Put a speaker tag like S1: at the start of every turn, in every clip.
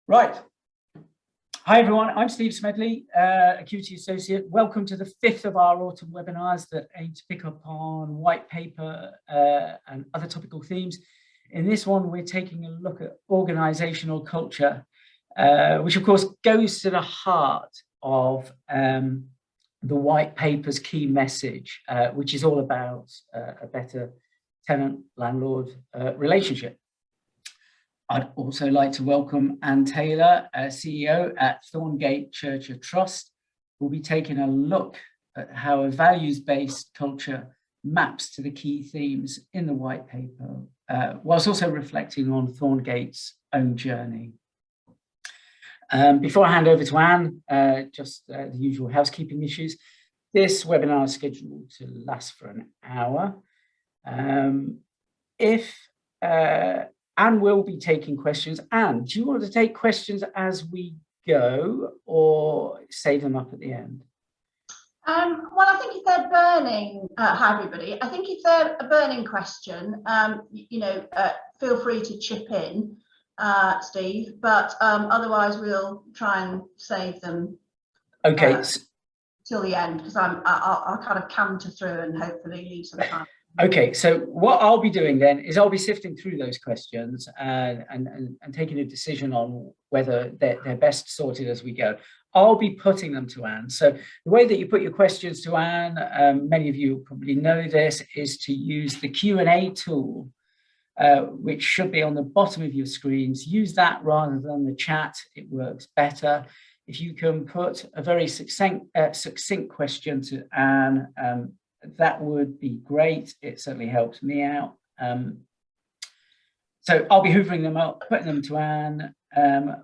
S1: Right. Hi, everyone. I'm Steve Smedley, Acuity Associate. Welcome to the fifth of our autumn webinars that aim to pick up on white paper and other topical themes. In this one, we're taking a look at organisational culture, which of course goes to the heart of the white paper's key message, which is all about a better tenant-landlord relationship. I'd also like to welcome Anne Taylor, CEO at Thorngate Church of Trust, who'll be taking a look at how a values-based culture maps to the key themes in the white paper, whilst also reflecting on Thorngate's own journey. Before I hand over to Anne, just the usual housekeeping issues. This webinar is scheduled to last for an hour. Anne will be taking questions. Anne, do you want to take questions as we go or save them up at the end?
S2: Well, I think if they're burning, hi everybody, I think if they're a burning question, feel free to chip in, Steve, but otherwise we'll try and save them till the end, because I'll kind of canter through and hopefully leave some time.
S1: Okay, so what I'll be doing then is I'll be sifting through those questions and taking a decision on whether they're best sorted as we go. I'll be putting them to Anne. So the way that you put your questions to Anne, many of you probably know this, is to use the Q&A tool, which should be on the bottom of your screens. Use that rather than the chat. It works better. If you can put a very succinct question to Anne, that would be great. It certainly helps me out. So I'll be hoovering them up, putting them to Anne.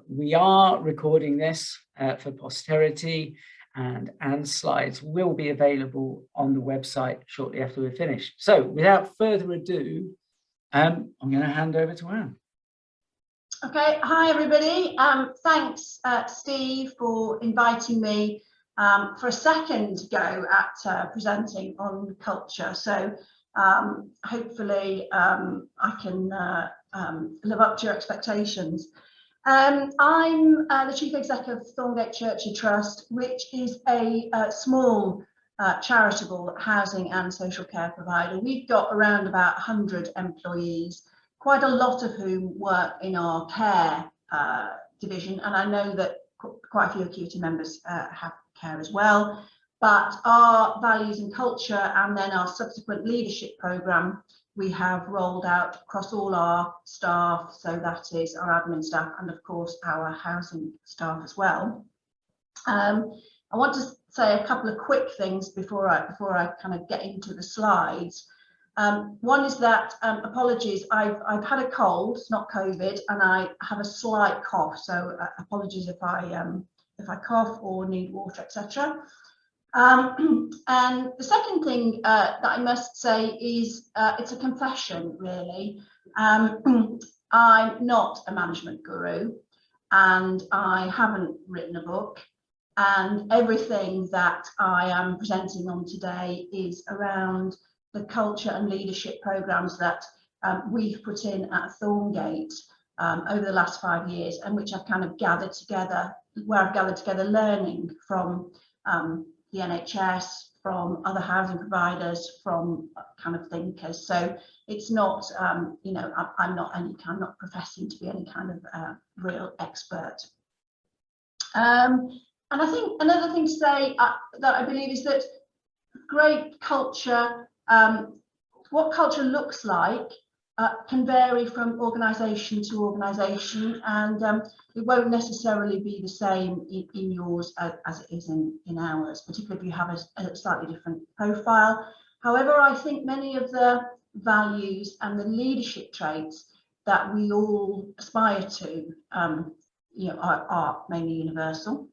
S1: We are recording this for posterity, and Anne's slides will be available on the website shortly after we're finished. So without further ado, I'm going to hand over to Anne.
S2: Okay, hi everybody. Thanks, Steve, for inviting me for a second go at presenting on culture. So hopefully I can live up to your expectations. I'm the Chief Executive of Thorngate Church of Trust, which is a small charitable housing and social care provider. We've got around about 100 employees, quite a lot of whom work in our care division, and I know that quite a few Acuity members have care as well, but our values and culture and then our subsequent leadership programme we have rolled out across all our staff, so that is our admin staff and of course our housing staff as well. I want to say a couple of quick things before I kind of get into the slides. One is that apologies, I've had a cold, it's not COVID, and I have a slight cough, so apologies if I cough or need water, etc. And the second thing that I must say is it's a confession, really. I'm not a management guru, and I haven't written a book, and everything that I am presenting on today is around the culture and leadership programs that we've put in at Thorngate over the last 5 years, and which I've kind of gathered together, learning from the NHS, from other housing providers, from kind of thinkers. So it's not, I'm not professing to be any kind of real expert. And I think another thing to say that I believe is that great culture, what culture looks like can vary from organisation to organisation, and it won't necessarily be the same in yours as it is in ours, particularly if you have a slightly different profile. However, I think many of the values and the leadership traits that we all aspire to are mainly universal.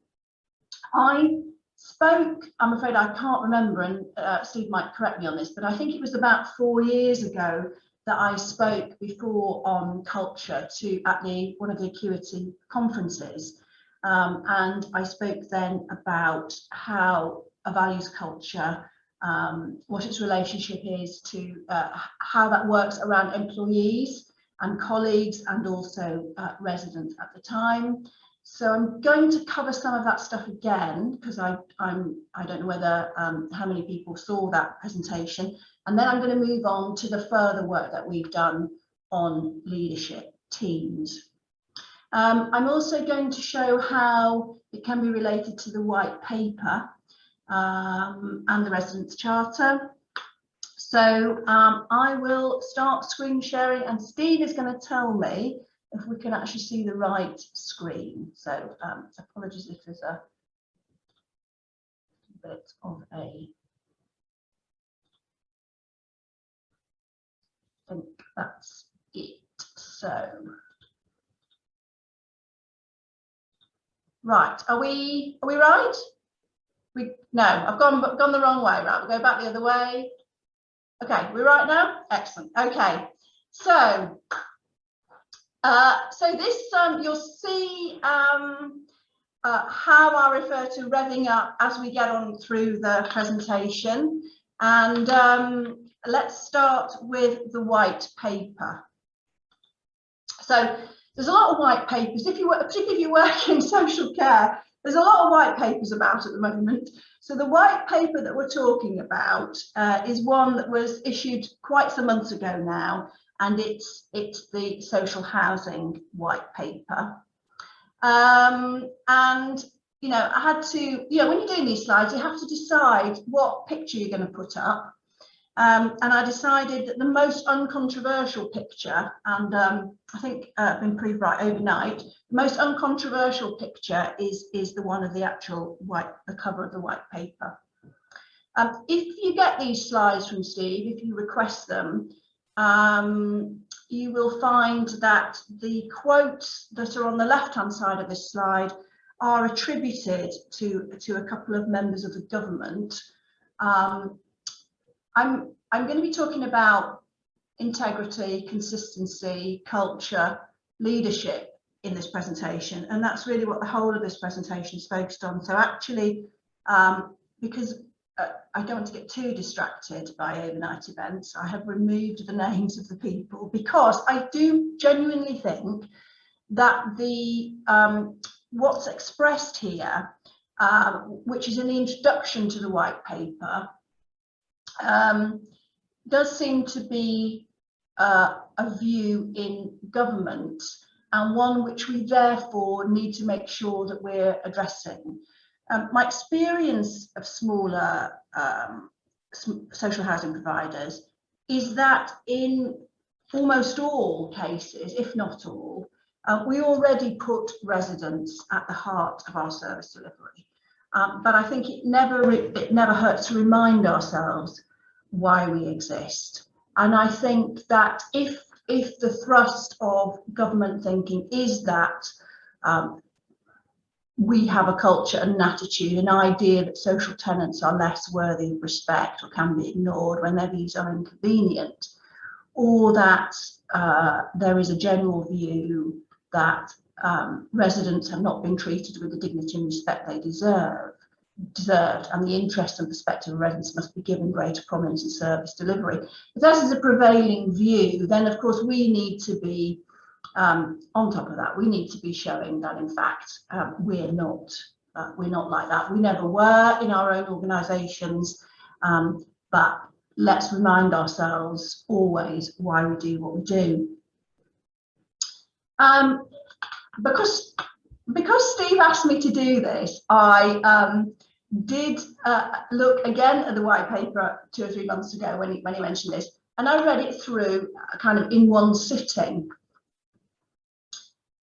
S2: I spoke, I'm afraid I can't remember, and Steve might correct me on this, but I think it was about 4 years ago that I spoke before on culture at one of the Acuity conferences, and I spoke then about how a values culture, what its relationship is to how that works around employees and colleagues and also residents at the time. So I'm going to cover some of that stuff again because I don't know whether how many people saw that presentation, and then I'm going to move on to the further work that we've done on leadership teams. I'm also going to show how it can be related to the white paper and the residents' charter. So I will start screen sharing, and Steve is going to tell me if we can actually see the right screen. So apologies if there's a bit of a, I think that's it. So, right, are we right? No, I've gone the wrong way. Right, we'll go back the other way. Okay, we're right now. Excellent. Okay, so this you'll see how I refer to revving up as we get on through the presentation, and let's start with the white paper. So there's a lot of white papers. Particularly if you work in social care, there's a lot of white papers about at the moment. So the white paper that we're talking about is one that was issued quite some months ago now, and it's the social housing white paper. And you know, I had to, you know, when you're doing these slides, you have to decide what picture you're going to put up. And I decided that the most uncontroversial picture, and I think been proved right overnight, the most uncontroversial picture is the one of the actual the cover of the white paper. If you get these slides from Steve, if you request them, you will find that the quotes that are on the left-hand side of this slide are attributed to a couple of members of the government. I'm going to be talking about integrity, consistency, culture, leadership in this presentation, and that's really what the whole of this presentation is focused on. So actually, because I don't want to get too distracted by overnight events, I have removed the names of the people, because I do genuinely think that the what's expressed here, which is in the introduction to the white paper, does seem to be a view in government, and one which we therefore need to make sure that we're addressing. My experience of smaller social housing providers is that in almost all cases, if not all, we already put residents at the heart of our service delivery. But I think it never hurts to remind ourselves why we exist. And I think that if the thrust of government thinking is that we have a culture and an attitude, an idea that social tenants are less worthy of respect or can be ignored when their views are inconvenient, or that there is a general view that residents have not been treated with the dignity and respect they deserved, and the interest and perspective of residents must be given greater prominence in service delivery. If that is a prevailing view, then of course we need to be on top of that. We need to be showing that in fact we're not like that. We never were in our own organisations, but let's remind ourselves always why we do what we do. Because Steve asked me to do this, I did look again at the white paper 2 or 3 months ago when he mentioned this, and I read it through kind of in one sitting.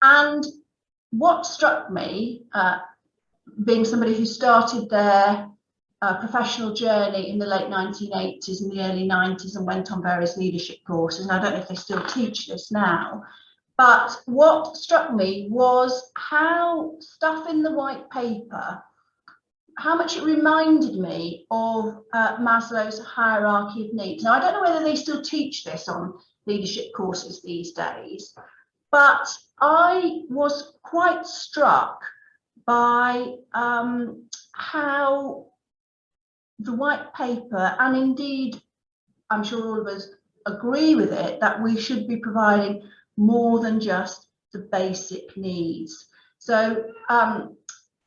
S2: And what struck me, being somebody who started their professional journey in the late 1980s and the early 90s and went on various leadership courses, and I don't know if they still teach this now, but what struck me was how stuff in the white paper, how much it reminded me of Maslow's hierarchy of needs. Now, I don't know whether they still teach this on leadership courses these days, but I was quite struck by how the white paper, and indeed I'm sure all of us agree with it, that we should be providing more than just the basic needs. So,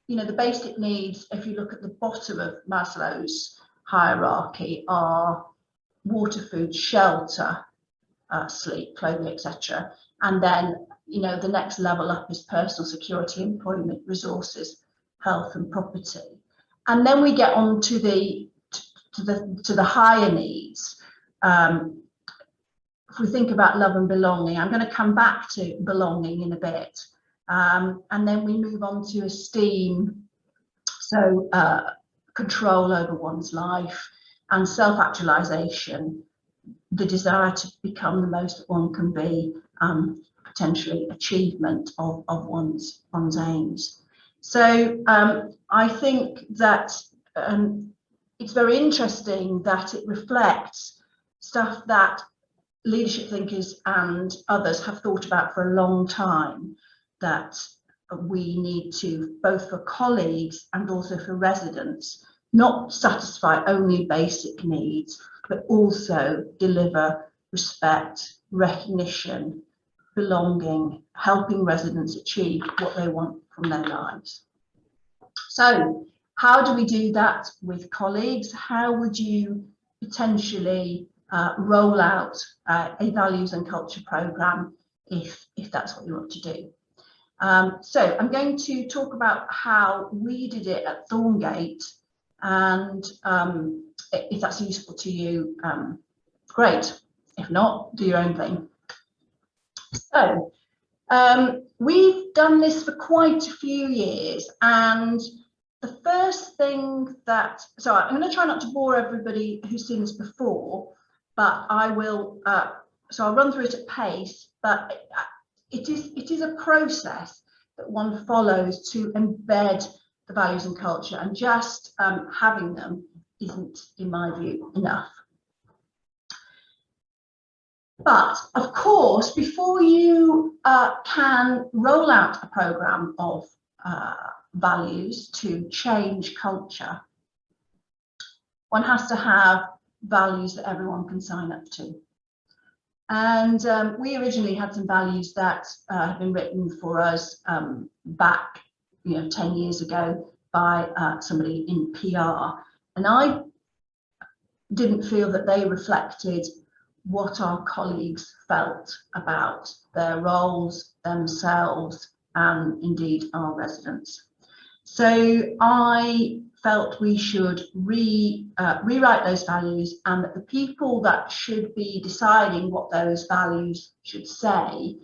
S2: you know, the basic needs, if you look at the bottom of Maslow's hierarchy, are water, food, shelter, sleep, clothing, etc. And then, you know, the next level up is personal security, employment, resources, health and property. And then we get on to the higher needs. If we think about love and belonging, I'm going to come back to belonging in a bit. And then we move on to esteem, so control over one's life, and self-actualization, the desire to become the most that one can be, potentially achievement of one's aims. So I think that it's very interesting that it reflects stuff that leadership thinkers and others have thought about for a long time, that we need to, both for colleagues and also for residents, not satisfy only basic needs, but also deliver respect, recognition, belonging, helping residents achieve what they want from their lives. So how do we do that with colleagues? How would you potentially roll out a values and culture programme if that's what you want to do? So I'm going to talk about how we did it at Thorngate, and if that's useful to you, great. If not, do your own thing. So we've done this for quite a few years, and the first thing that, so I'm going to try not to bore everybody who's seen this before, but I will, so I'll run through it at pace, but it is a process that one follows to embed the values and culture, and just having them isn't, in my view, enough. But of course, before you can roll out a programme of values to change culture, one has to have values that everyone can sign up to. And we originally had some values that had been written for us back, 10 years ago by somebody in PR. And I didn't feel that they reflected what our colleagues felt about their roles, themselves, and indeed our residents. So I felt we should rewrite those values, and that the people that should be deciding what those values should say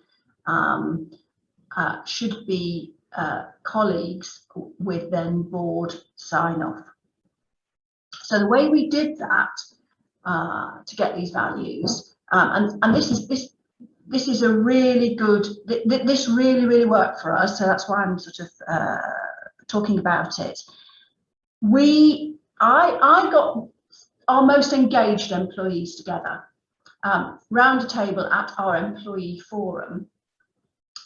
S2: should be colleagues with then board sign-off. So the way we did that to get these values, and this is a really good, this really worked for us, so that's why I'm sort of talking about it. I got our most engaged employees together round a table at our employee forum,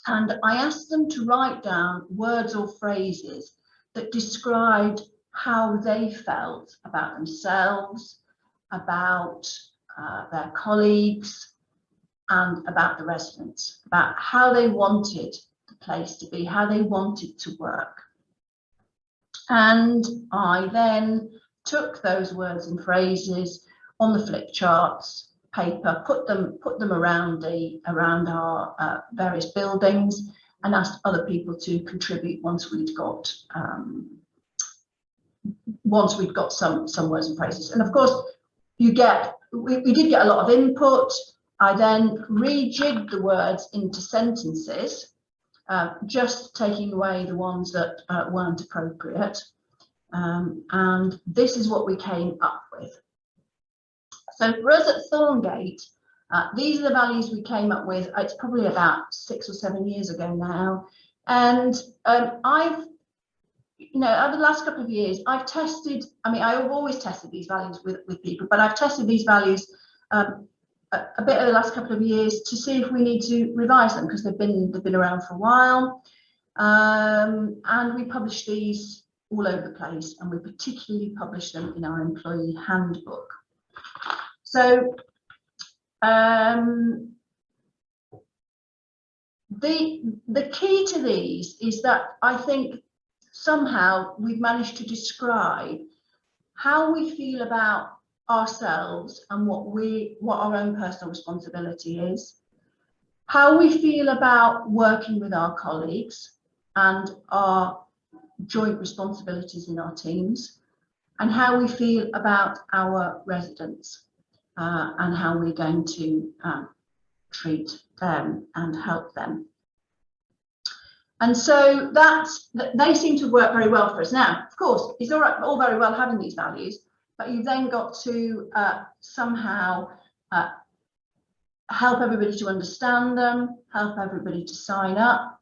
S2: and I asked them to write down words or phrases that described how they felt about themselves, about their colleagues, and about the residents, about how they wanted the place to be, how they wanted to work. And I then took those words and phrases on the flip charts paper, put them around our various buildings, and asked other people to contribute once we'd got some words and phrases. And of course, we did get a lot of input. I then rejigged the words into sentences, just taking away the ones that weren't appropriate. And this is what we came up with. So for us at Thorngate, these are the values we came up with. It's probably about 6 or 7 years ago now. And I've, over the last couple of years, I've tested, I've always tested these values with people, but I've tested these values a bit over the last couple of years to see if we need to revise them, because they've been around for a while. And we publish these all over the place, and we particularly publish them in our employee handbook. So the key to these is that I think somehow we've managed to describe how we feel about ourselves and what our own personal responsibility is, how we feel about working with our colleagues and our joint responsibilities in our teams, and how we feel about our residents and how we're going to treat them and help them. And so they seem to work very well for us. Now, of course, it's all very well having these values, but you've then got to somehow help everybody to understand them, help everybody to sign up.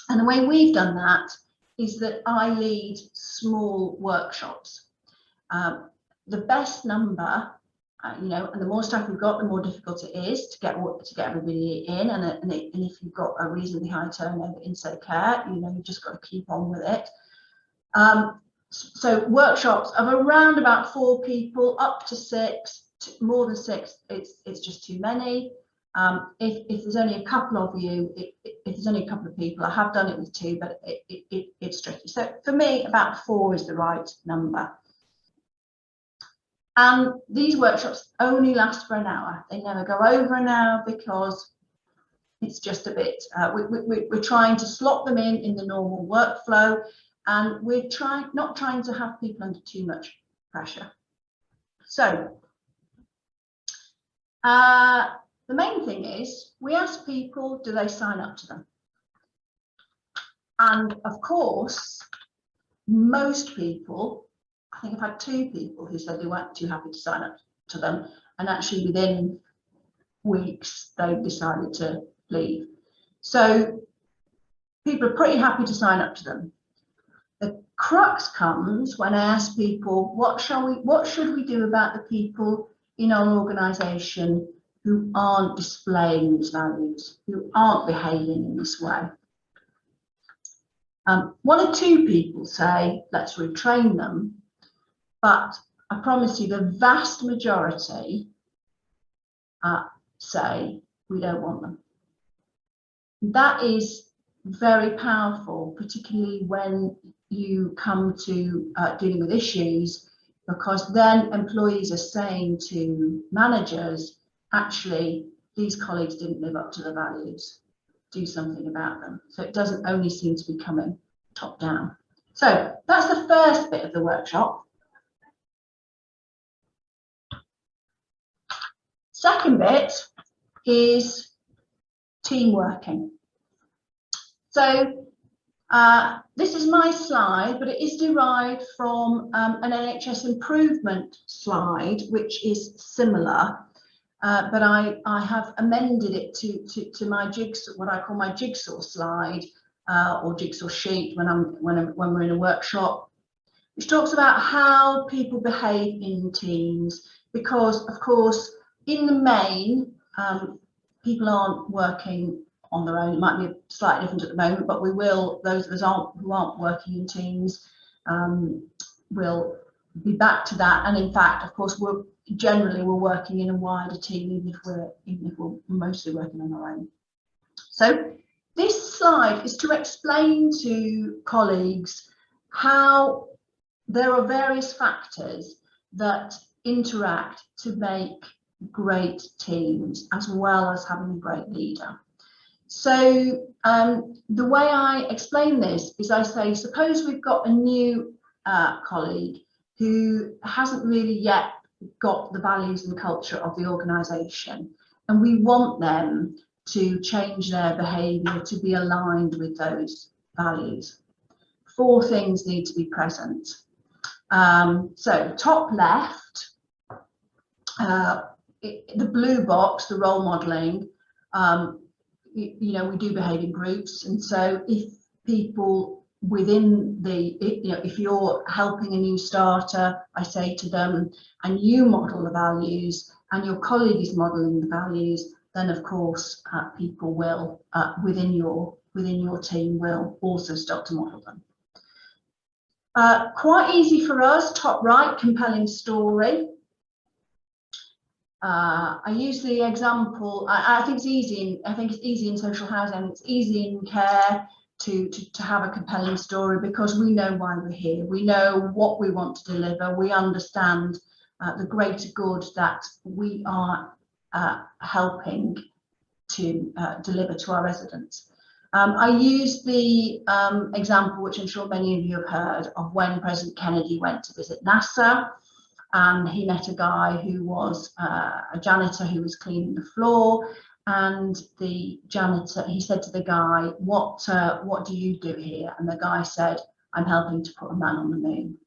S2: And the way we've done that is that I lead small workshops. The best number, and the more staff we've got, the more difficult it is to get everybody in. And if you've got a reasonably high turnover in say care, you've just got to keep on with it. So workshops of around about 4 people, up to 6. More than 6, it's just too many. If there's only a couple of you, if there's only a couple of people, I have done it with 2, but it's tricky. So for me, about 4 is the right number. And these workshops only last for an hour. They never go over an hour because it's just a bit, we're trying to slot them in the normal workflow, and we're not trying to have people under too much pressure. So the main thing is we ask people, do they sign up to them? And of course, most people, I think I've had 2 people who said they weren't too happy to sign up to them, and actually within weeks they decided to leave. So people are pretty happy to sign up to them. The crux comes when I ask people, what should we do about the people in our organisation who aren't displaying these values, who aren't behaving in this way? 1 or 2 people say, let's retrain them, but I promise you the vast majority say we don't want them. That is very powerful, particularly when you come to dealing with issues, because then employees are saying to managers, actually, these colleagues didn't live up to the values, do something about them. So it doesn't only seem to be coming top down. So that's the first bit of the workshop. Second bit is team working. So this is my slide, but it is derived from an NHS improvement slide, which is similar, but I have amended it to my jigsaw, what I call my jigsaw slide or jigsaw sheet when we're in a workshop, which talks about how people behave in teams, because of course in the main people aren't working on their own. It might be slightly different at the moment, but we will, those of us who aren't working in teams will be back to that. And in fact, of course, we're working in a wider team, even if we're mostly working on our own. So this slide is to explain to colleagues how there are various factors that interact to make great teams, as well as having a great leader. So the way I explain this is I say, suppose we've got a new colleague who hasn't really yet got the values and culture of the organisation, and we want them to change their behaviour to be aligned with those values. 4 things need to be present. So top left, the blue box, the role modelling, we do behave in groups, and so if people within the, if you're helping a new starter, I say to them, and you model the values and your colleague is modelling the values, then of course people will within your team will also start to model them. Quite easy for us, top right, compelling story. I use the example. I think it's easy. I think it's easy in social housing. It's easy in care to have a compelling story because we know why we're here. We know what we want to deliver. We understand the greater good that we are helping to deliver to our residents. I use the example, which I'm sure many of you have heard, of when President Kennedy went to visit NASA. And he met a guy who was a janitor who was cleaning the floor, and the janitor, he said to the guy, what do you do here? And the guy said, I'm helping to put a man on the moon.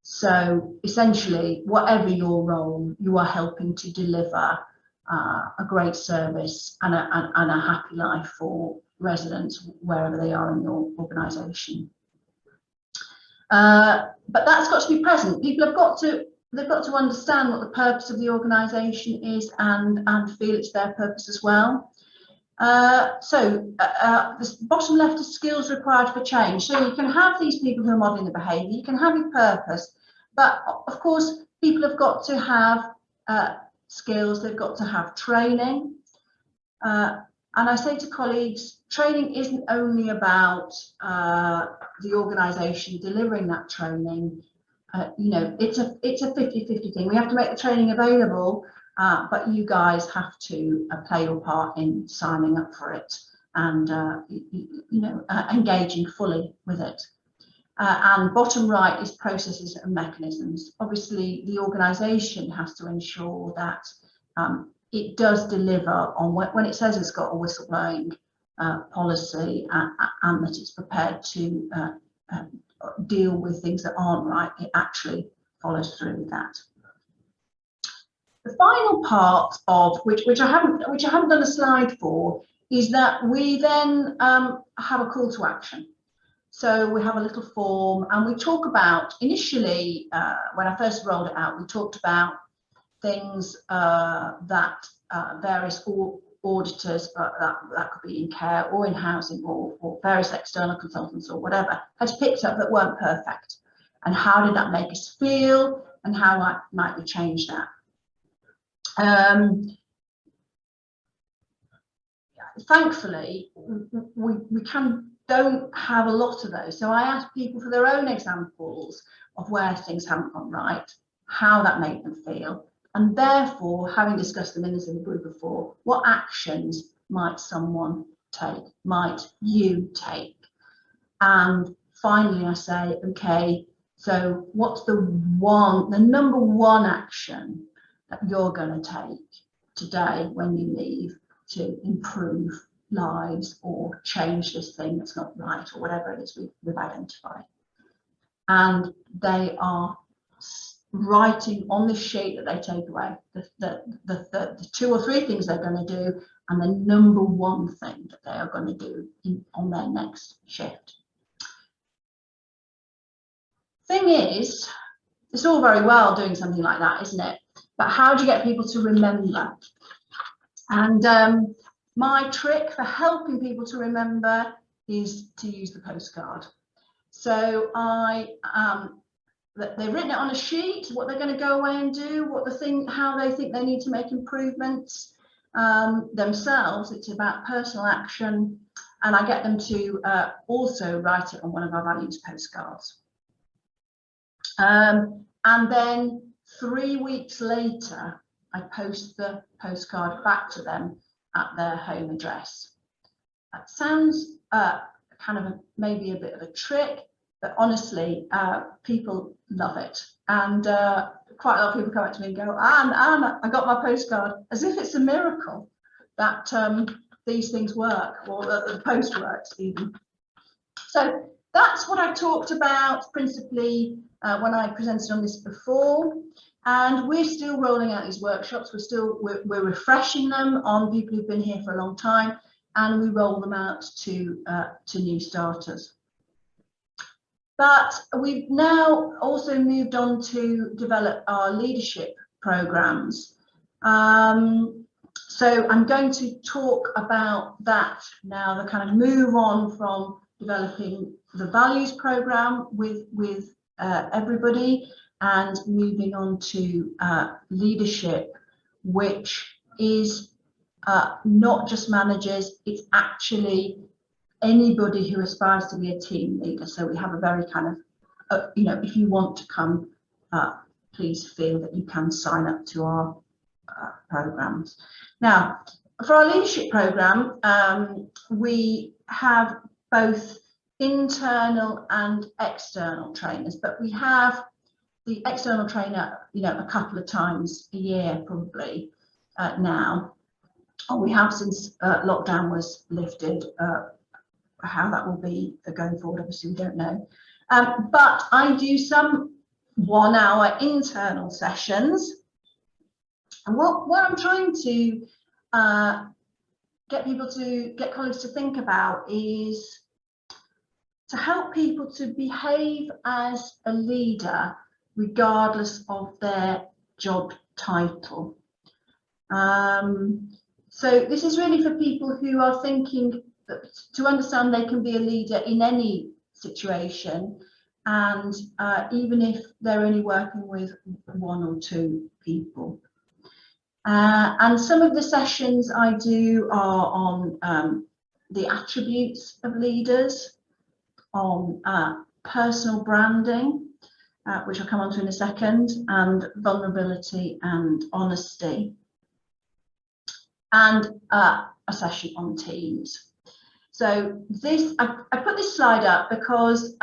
S2: So essentially, whatever your role, you are helping to deliver a great service and a happy life for residents wherever they are in your organisation. But that's got to be present. People have got to, they've got to understand what the purpose of the organisation is and feel it's their purpose as well. This bottom left is skills required for change. So you can have these people who are modelling the behaviour, you can have your purpose, but of course people have got to have skills, they've got to have training. And I say to colleagues, training isn't only about the organisation delivering that training. You know, it's a 50-50 thing. We have to make the training available, but you guys have to play your part in signing up for it and engaging fully with it. And bottom right is processes and mechanisms. Obviously, the organisation has to ensure that it does deliver on when it says it's got a whistleblowing policy and that it's prepared to deal with things that aren't right, it actually follows through with that. The final part of which I haven't done a slide for is that we then have a call to action. So we have a little form and we talk about, initially when I first rolled it out, we talked about things that various auditors, that could be in care or in housing or various external consultants or whatever, had picked up that weren't perfect. And how did that make us feel and how might we change that? Thankfully, we don't have a lot of those. So I asked people for their own examples of where things haven't gone right, how that made them feel. And therefore, having discussed them in this group of four, what actions might someone take? Might you take? And finally, I say, okay, so what's the number one action that you're going to take today when you leave to improve lives or change this thing that's not right or whatever it is we've identified? And they are writing on the sheet that they take away the 2 or 3 things they're going to do and the number one thing that they are going to do on their next shift. Thing is, it's all very well doing something like that, isn't it? But how do you get people to remember? And my trick for helping people to remember is to use the postcard. So they've written it on a sheet, what they're going to go away and do, how they think they need to make improvements themselves. It's about personal action, and I get them to also write it on one of our values postcards. And then 3 weeks later, I post the postcard back to them at their home address. That sounds kind of maybe a bit of a trick, but honestly, people love it. And quite a lot of people come up to me and go, Anne, I got my postcard, as if it's a miracle that these things work, or that the post works even. So that's what I talked about principally when I presented on this before. And we're still rolling out these workshops. We're refreshing them on people who've been here for a long time, and we roll them out to new starters. But we've now also moved on to develop our leadership programs. So I'm going to talk about that now, the kind of move on from developing the values program with everybody and moving on to leadership, which is not just managers, it's actually anybody who aspires to be a team leader. So we have a very kind of, if you want to come, please feel that you can sign up to our programs. Now, for our leadership program, we have both internal and external trainers, but we have the external trainer, a couple of times a year probably now. We have since lockdown was lifted. How that will be going forward, obviously we don't know. But I do some 1 hour internal sessions. And what I'm trying to get colleagues to think about is to help people to behave as a leader regardless of their job title. So this is really for people who are thinking to understand they can be a leader in any situation, and even if they're only working with 1 or 2 people. And some of the sessions I do are on the attributes of leaders, on personal branding, which I'll come on to in a second, and vulnerability and honesty, and a session on teams. So this, I put this slide up because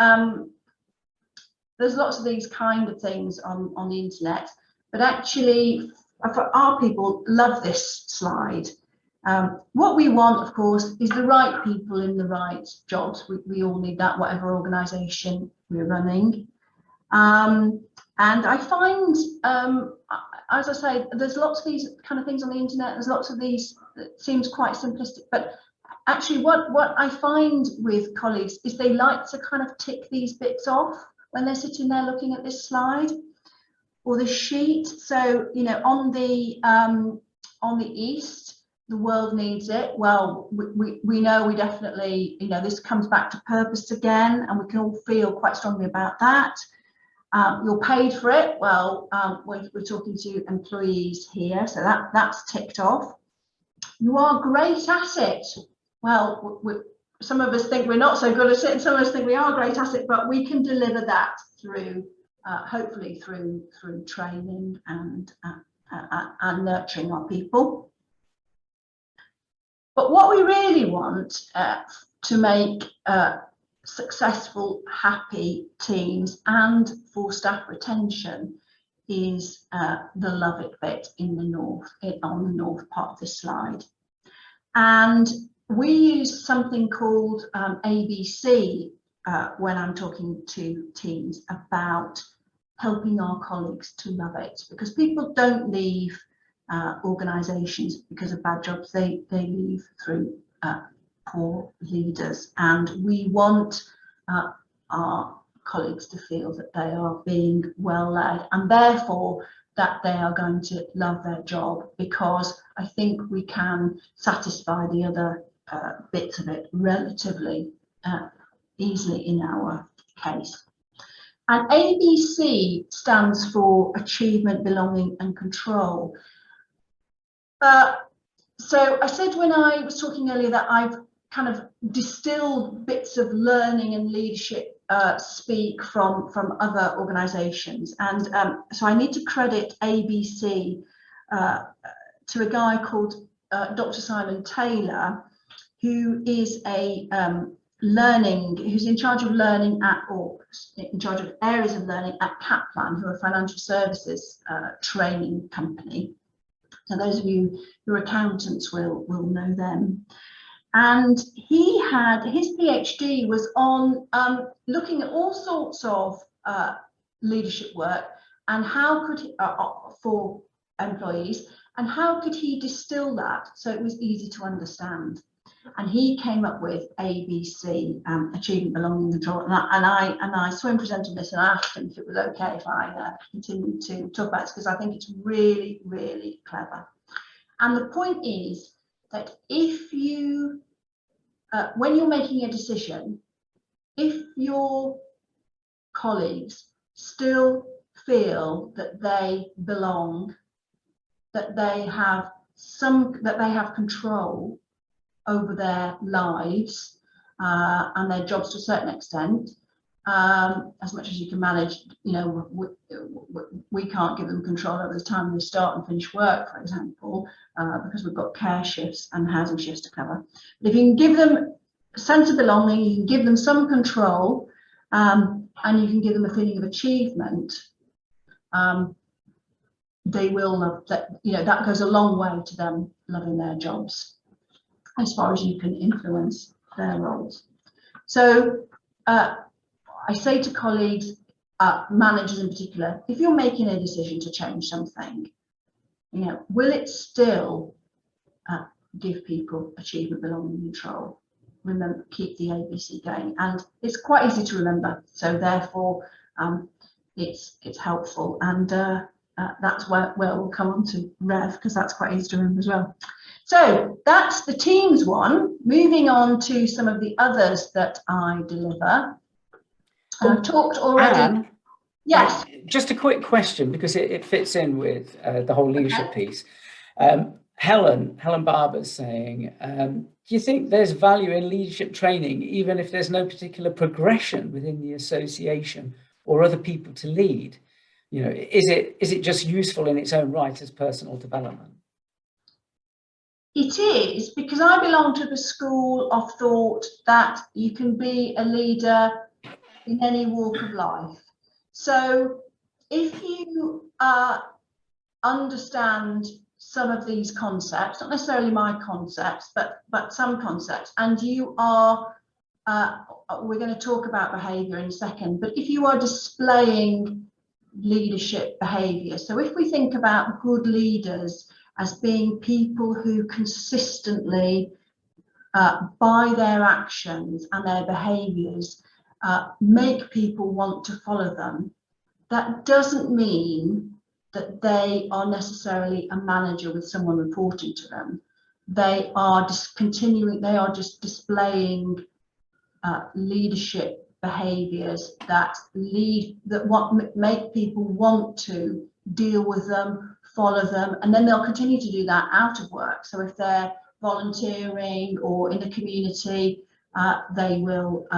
S2: there's lots of these kind of things on the internet, but actually our people love this slide. What we want, of course, is the right people in the right jobs. We all need that, whatever organisation we're running. And I find, as I say, there's lots of these kind of things on the internet. There's lots of these that seems quite simplistic, but actually what I find with colleagues is they like to kind of tick these bits off when they're sitting there looking at this slide or this sheet. So, on the East, the world needs it. Well, we know, we definitely, this comes back to purpose again, and we can all feel quite strongly about that. You're paid for it. Well, we're talking to employees here, so that's ticked off. You are great at it. Well, some of us think we're not so good at it, and some of us think we are great at it, but we can deliver that through, hopefully through training and nurturing our people. But what we really want to make successful, happy teams and for staff retention is the love it bit in the north, on the north part of this slide. And we use something called ABC when I'm talking to teams about helping our colleagues to love it, because people don't leave organisations because of bad jobs. They leave through poor leaders, and we want our colleagues to feel that they are being well led, and therefore that they are going to love their job, because I think we can satisfy the other bits of it relatively easily in our case. And ABC stands for achievement, belonging and control. So I said when I was talking earlier that I've kind of distilled bits of learning and leadership speak from other organisations, and so I need to credit ABC to a guy called Dr. Simon Taylor, who is a who's in charge of learning or in charge of areas of learning at Kaplan, who are a financial services training company. So those of you who are accountants will know them. And he had, his PhD was on looking at all sorts of leadership work and how could he, for employees, and how could he distill that so it was easy to understand. And he came up with ABC, achievement, belonging, control. And I saw him presenting this, and I asked him if it was okay if I continued to talk about it, because I think it's really, really clever. And the point is that if you, when you're making a decision, if your colleagues still feel that they belong that they have control over their lives and their jobs to a certain extent, as much as you can manage. You know, we can't give them control over the time they start and finish work, for example, because we've got care shifts and housing shifts to cover. But if you can give them a sense of belonging, you can give them some control, and you can give them a feeling of achievement, they will love that. You know, that goes a long way to them loving their jobs, as far as you can influence their roles. So I say to colleagues, managers in particular, if you're making a decision to change something, you know, will it still give people achievement, belonging, and control? Remember, keep the ABC going, and it's quite easy to remember. So therefore, it's helpful, and that's where we'll come on to Rev, because that's quite easy to remember as well. So that's the Teams one. Moving on to some of the others that I deliver. I've talked already.
S1: Anne,
S2: yes.
S1: Just a quick question, because it fits in with the whole leadership piece. Helen Barber's saying, do you think there's value in leadership training, even if there's no particular progression within the association or other people to lead? You know, is it just useful in its own right as personal development?
S2: It is, because I belong to the school of thought that you can be a leader in any walk of life. So if you understand some of these concepts, not necessarily my concepts, but some concepts, and you are, we're going to talk about behaviour in a second, but if you are displaying leadership behaviour, so if we think about good leaders as being people who consistently, by their actions and their behaviours, make people want to follow them, that doesn't mean that they are necessarily a manager with someone reporting to them. They are just displaying leadership behaviours that make people want to deal with them, follow them, and then they'll continue to do that out of work. So if they're volunteering or in the community, they will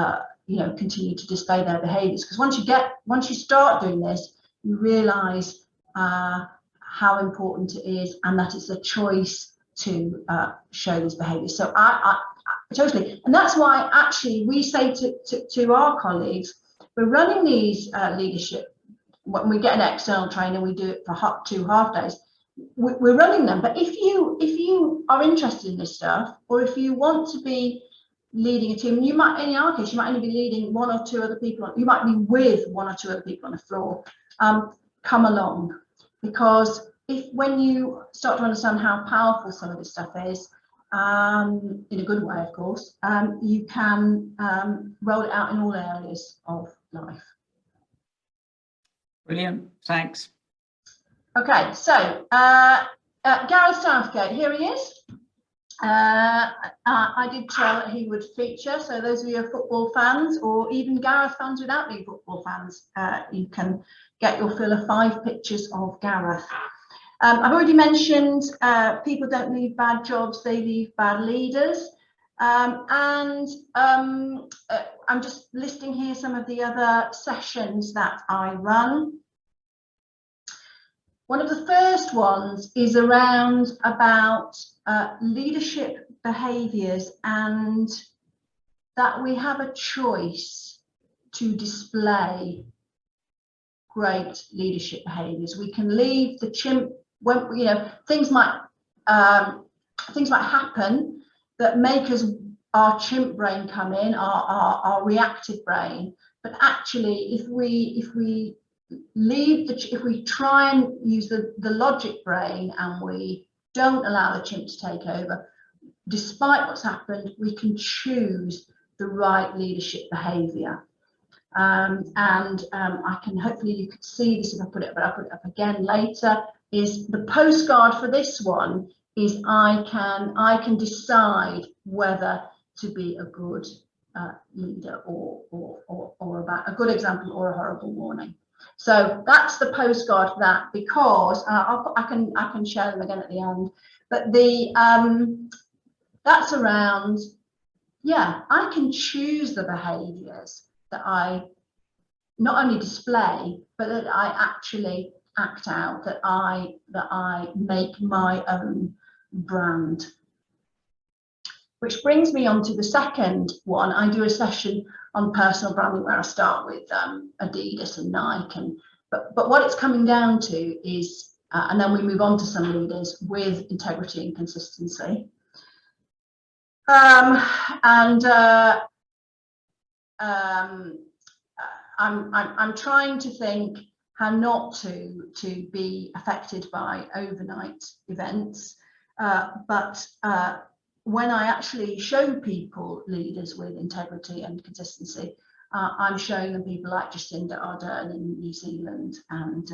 S2: continue to display their behaviours, because once you start doing this, you realise how important it is, and that it's a choice to show these behaviours. So I totally, and that's why actually we say to our colleagues, we're running these leadership. When we get an external trainer, we do it for 2 half days. We're running them, but if you are interested in this stuff, or if you want to be leading a team, you might, in our case, you might only be leading 1 or 2 other people. You might be with 1 or 2 other people on the floor. Come along, because when you start to understand how powerful some of this stuff is, in a good way, of course, you can roll it out in all areas of life.
S1: Brilliant, thanks.
S2: Okay, so Gareth Southgate, here he is. I did tell that he would feature, so those of you who are football fans, or even Gareth fans without being football fans, you can get your fill of 5 pictures of Gareth. I've already mentioned people don't leave bad jobs, they leave bad leaders. I'm just listing here some of the other sessions that I run. One of the first ones is about leadership behaviours, and that we have a choice to display great leadership behaviours. We can leave the chimp when things might happen that make our chimp brain come in, our reactive brain. But actually, if we try and use the logic brain, and we don't allow the chimp to take over, despite what's happened, we can choose the right leadership behaviour. I can, hopefully you can see this if I put it, but I'll put it up again later, is the postcard for this one is I can decide whether to be a good leader or about a good example or a horrible warning. So that's the postcard for that, because I can share them again at the end. But the that's around, yeah, I can choose the behaviours that I not only display, but that I actually act out, that I make my own brand. Which brings me on to the second one. I do a session on personal branding where I start with Adidas and Nike, but what it's coming down to is, and then we move on to some leaders with integrity and consistency. I'm trying to think how not to be affected by overnight events, but when I actually show people leaders with integrity and consistency, I'm showing them people like Jacinda Ardern in New Zealand and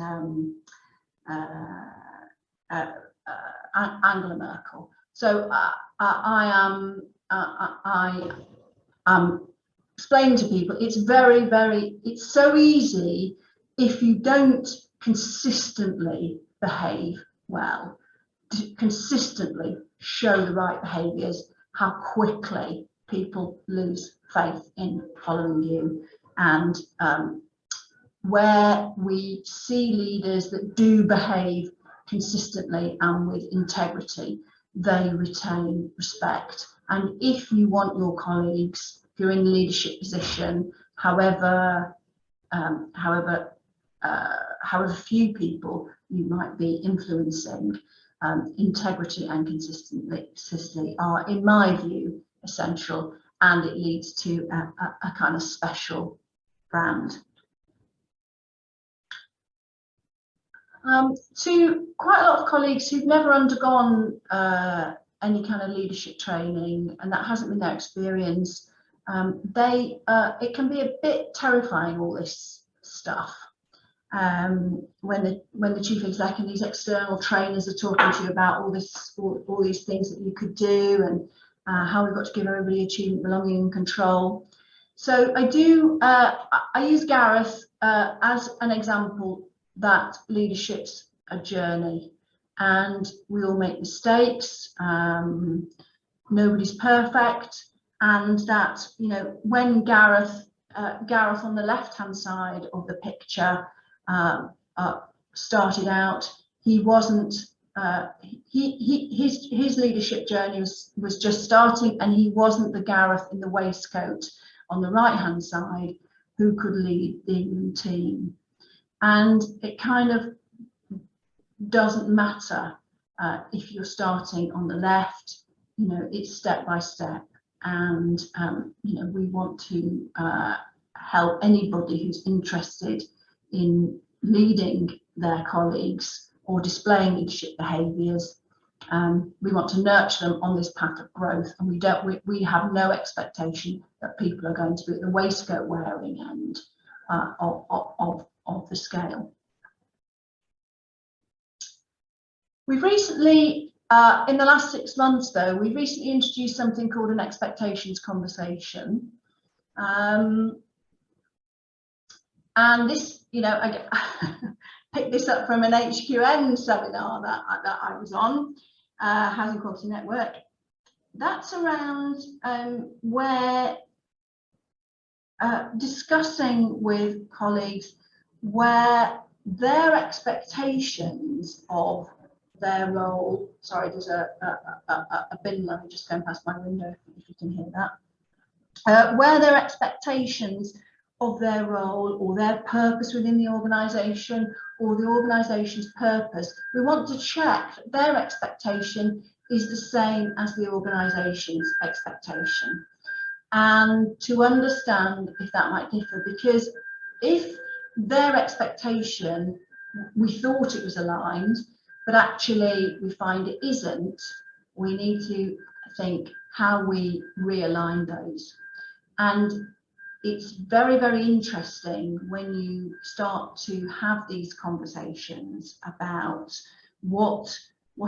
S2: Angela Merkel. So I am explaining to people it's so easy if you don't consistently behave well, to consistently show the right behaviours, how quickly people lose faith in following you. And where we see leaders that do behave consistently and with integrity, they retain respect. And if you want your colleagues, if you're in a leadership position, however few people you might be influencing, integrity and consistency are, in my view, essential, and it leads to a kind of special brand. To quite a lot of colleagues who've never undergone any kind of leadership training, and that hasn't been their experience, it can be a bit terrifying, all this stuff. When the chief exec and these external trainers are talking to you about all these things that you could do, and how we've got to give everybody achievement, belonging, and control. So I use Gareth as an example that leadership's a journey, and we all make mistakes. Nobody's perfect, and that, you know, when Gareth on the left-hand side of the picture started out, he wasn't. His leadership journey was just starting, and he wasn't the Gareth in the waistcoat on the right-hand side who could lead the team. And it kind of doesn't matter if you're starting on the left. You know, it's step by step, and you know, we want to help anybody who's interested in leading their colleagues or displaying leadership behaviours. We want to nurture them on this path of growth, and we have no expectation that people are going to be at the waistcoat wearing end of the scale. We've recently, in the last 6 months though, we've recently introduced something called an expectations conversation. And this, you know, I picked this up from an HQN seminar that I was on, Housing Quality Network. That's around where discussing with colleagues where their expectations of their role. Sorry, there's a bin lorry just going past my window, if you can hear that. Where their expectations of their role or their purpose within the organisation, or the organisation's purpose, we want to check that their expectation is the same as the organisation's expectation, and to understand if that might differ. Because if their expectation, we thought it was aligned, but actually we find it isn't, we need to think how we realign those. And it's very, very interesting when you start to have these conversations about what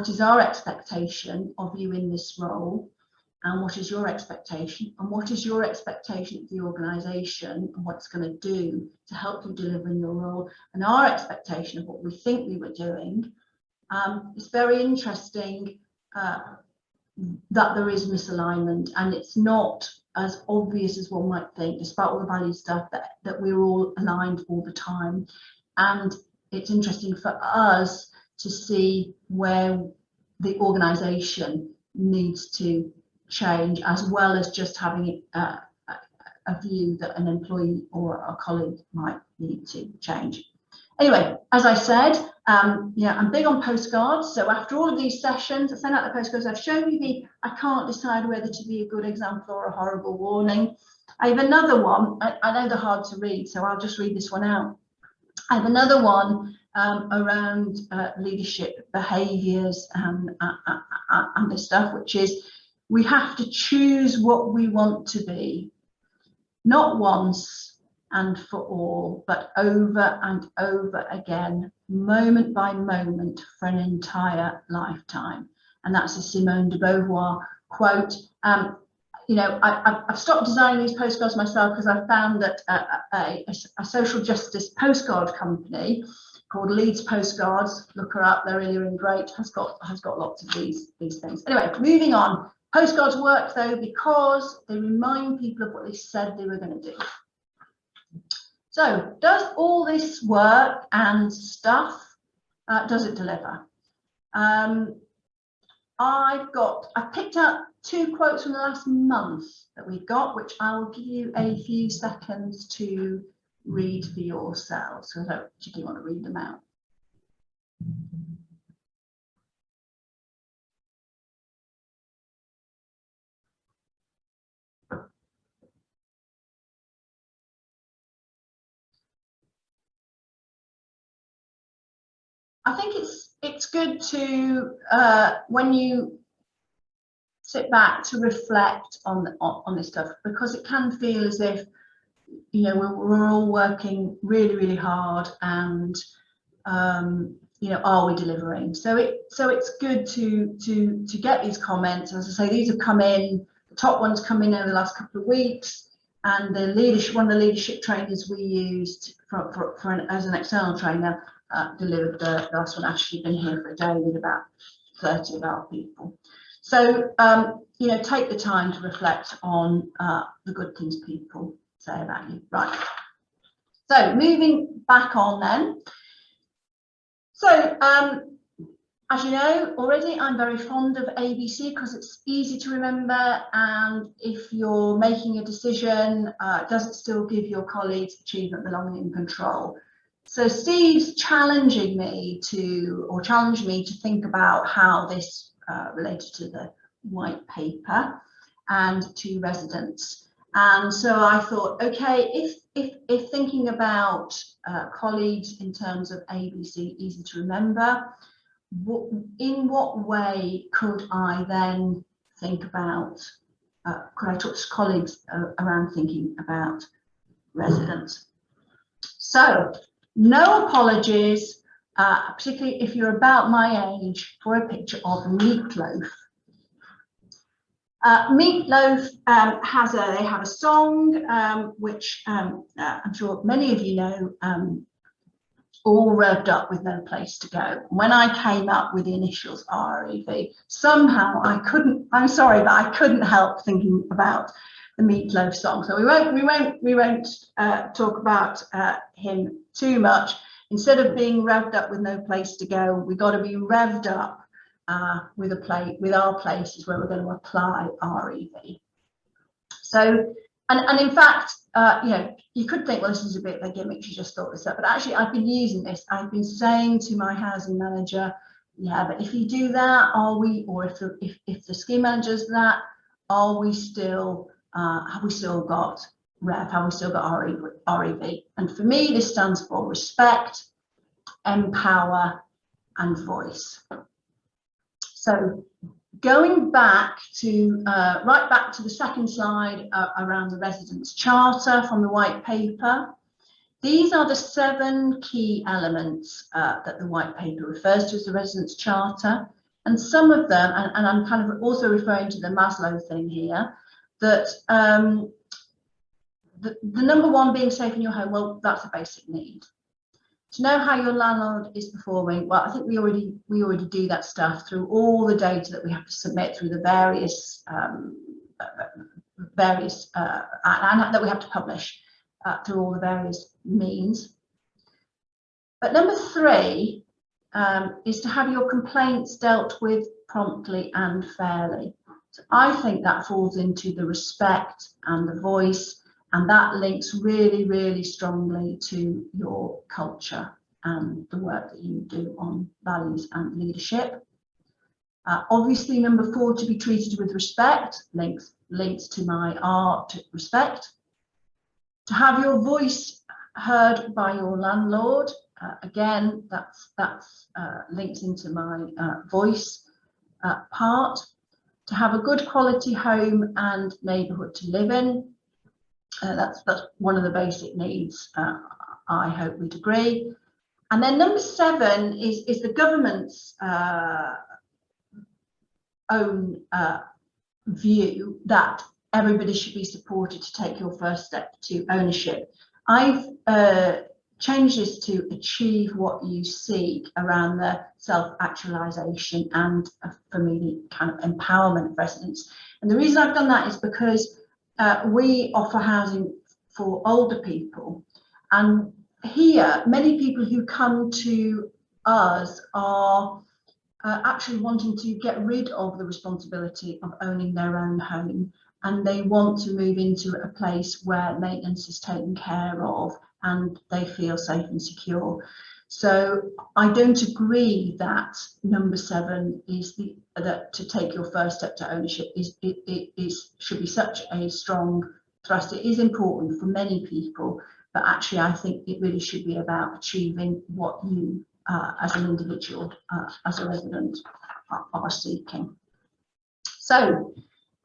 S2: is our expectation of you in this role, and what is your expectation, and what is your expectation of the organisation and what it's going to do to help you deliver in your role, and our expectation of what we think we were doing. It's very interesting that there is misalignment, and it's not as obvious as one might think, despite all the value stuff, that we're all aligned all the time. And it's interesting for us to see where the organisation needs to change, as well as just having a view that an employee or a colleague might need to change. Anyway, as I said, yeah, I'm big on postcards. So after all of these sessions, I sent out the postcards. I've shown you the I can't decide whether to be a good example or a horrible warning. I have another one. I know they're hard to read, so I'll just read this one out. I have another one around leadership behaviours and this stuff, which is we have to choose what we want to be, not once and for all, but over and over again, moment by moment, for an entire lifetime. And that's a Simone de Beauvoir quote. You know, I've stopped designing these postcards myself because I found that a social justice postcard company called Leeds Postcards, look her up, they're really, really great, has got lots of these things. Anyway, moving on. Postcards work though because they remind people of what they said they were going to do. So does all this work and stuff, does it deliver? I picked up 2 quotes from the last month that we've got, which I will give you a few seconds to read for yourselves. So I don't particularly want to read them out. I think it's good to when you sit back to reflect on this stuff, because it can feel as if, you know, we're all working really, really hard, and you know, are we delivering? So it's good to get these comments. As I say, these have come in. The top ones come in over the last couple of weeks, and the leadership, one of the leadership trainers we used as an external trainer, delivered the last one. Actually been here for a day with about 30 of our people. So you know, take the time to reflect on the good things people say about you. Right, so moving back on then. So as you know already, I'm very fond of ABC because it's easy to remember, and if you're making a decision, does it still give your colleagues achievement, belonging and control? So Steve's challenged me to think about how this related to the white paper and to residents. And so I thought, okay, if thinking about colleagues in terms of ABC, easy to remember, in what way could I then think about, could I talk to colleagues around thinking about residents? So no apologies, particularly if you're about my age, for a picture of Meatloaf. Meatloaf they have a song which I'm sure many of you know, all revved up with no place to go. When I came up with the initials REV, somehow I'm sorry, but I couldn't help thinking about the Meatloaf song. So we won't talk about him too much. Instead of being revved up with no place to go, we've got to be revved up with our places where we're going to apply REV. So, and in fact, you know, you could think, well, this is a bit of a gimmick, she just thought this up, but actually I've been using this. I've been saying to my housing manager, yeah, but if you do that, are we, or if the scheme manager does that, are we still, have we still got REV, have we still got REV? And for me, this stands for respect, empower, and voice. So going back to, right back to the second slide around the residents' charter from the white paper, these are the 7 key elements that the white paper refers to as the residents' charter. And some of them, and I'm kind of also referring to the Maslow thing here, that the number one being safe in your home, well, that's a basic need. To know how your landlord is performing, well, I think we already do that stuff through all the data that we have to submit through the various and that we have to publish through all the various means. But number three is to have your complaints dealt with promptly and fairly. So I think that falls into the respect and the voice, and that links really, really strongly to your culture and the work that you do on values and leadership. Obviously, number four, to be treated with respect, links to my art, respect. To have your voice heard by your landlord, again, that's links into my voice part. To have a good quality home and neighbourhood to live in, that's one of the basic needs. I hope we'd agree. And then number seven is the government's own view that everybody should be supported to take your first step to ownership. I've changed this to achieve what you seek around the self-actualization and, for me, the kind of empowerment of residents. And the reason I've done that is because we offer housing for older people, and here many people who come to us are actually wanting to get rid of the responsibility of owning their own home, and they want to move into a place where maintenance is taken care of and they feel safe and secure. So I don't agree that number seven is that to take your first step to ownership should be such a strong thrust. It is important for many people, but actually I think it really should be about achieving what you as an individual, as a resident, are seeking. So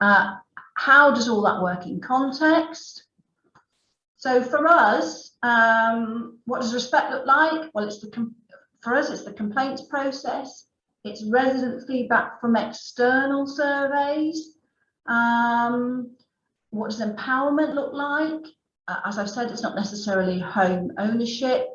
S2: how does all that work in context? So for us, what does respect look like? Well, for us, it's the complaints process. It's resident feedback from external surveys. What does empowerment look like? As I've said, it's not necessarily home ownership.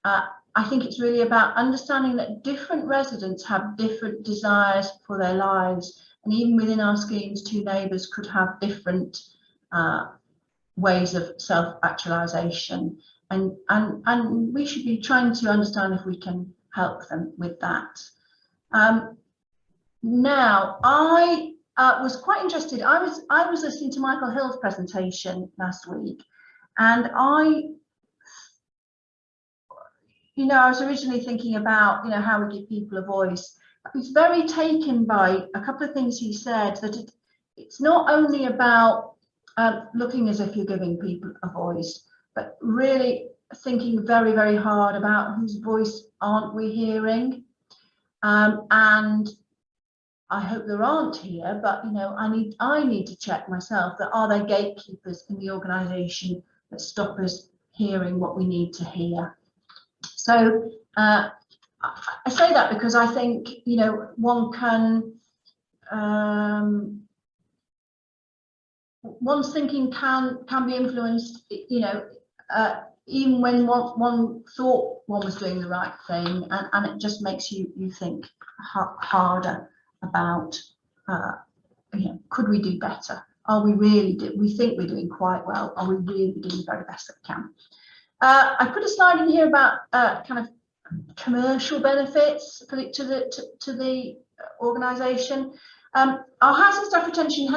S2: I think it's really about understanding that different residents have different desires for their lives. And even within our schemes, two neighbours could have different ways of self-actualization, and we should be trying to understand if we can help them with that. Now, I was quite interested. I was listening to Michael Hill's presentation last week, and I was originally thinking about how we give people a voice. I was very taken by a couple of things he said, that it's not only about looking as if you're giving people a voice, but really thinking very, very hard about whose voice aren't we hearing. And I hope there aren't here, but I need to check myself that are there gatekeepers in the organisation that stop us hearing what we need to hear. So I say that because I think one can one's thinking can be influenced, even when one thought one was doing the right thing, and it just makes you think harder about could we do better? Are we really we think we're doing quite well? Are we really doing the very best that we can? I put a slide in here about kind of commercial benefits to the organisation. Our housing staff retention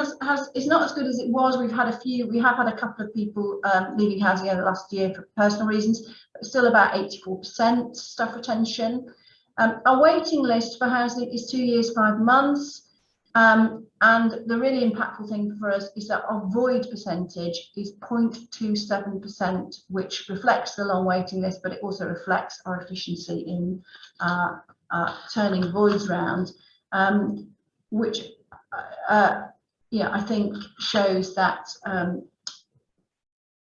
S2: is not as good as it was. We have had a couple of people leaving housing over the last year for personal reasons, but it's still about 84% staff retention. Our waiting list for housing is 2 years, 5 months. And the really impactful thing for us is that our void percentage is 0.27%, which reflects the long waiting list, but it also reflects our efficiency in turning voids round, which I think shows that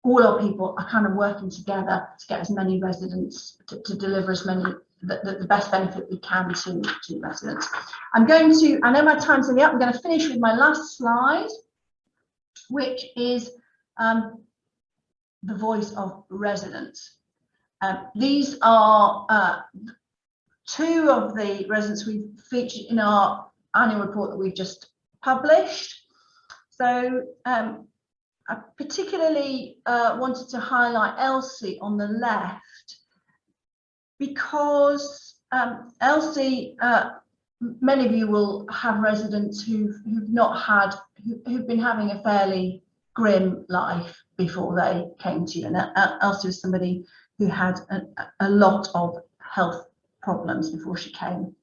S2: all our people are kind of working together to get as many residents, to deliver as many the best benefit we can to residents. I know my time's nearly up, I'm going to finish with my last slide, which is the voice of residents. These are two of the residents we've featured in our annual report that we've just published. So I particularly wanted to highlight Elsie on the left, because Elsie, many of you will have residents who've been having a fairly grim life before they came to you, and Elsie was somebody who had a lot of health problems before she came.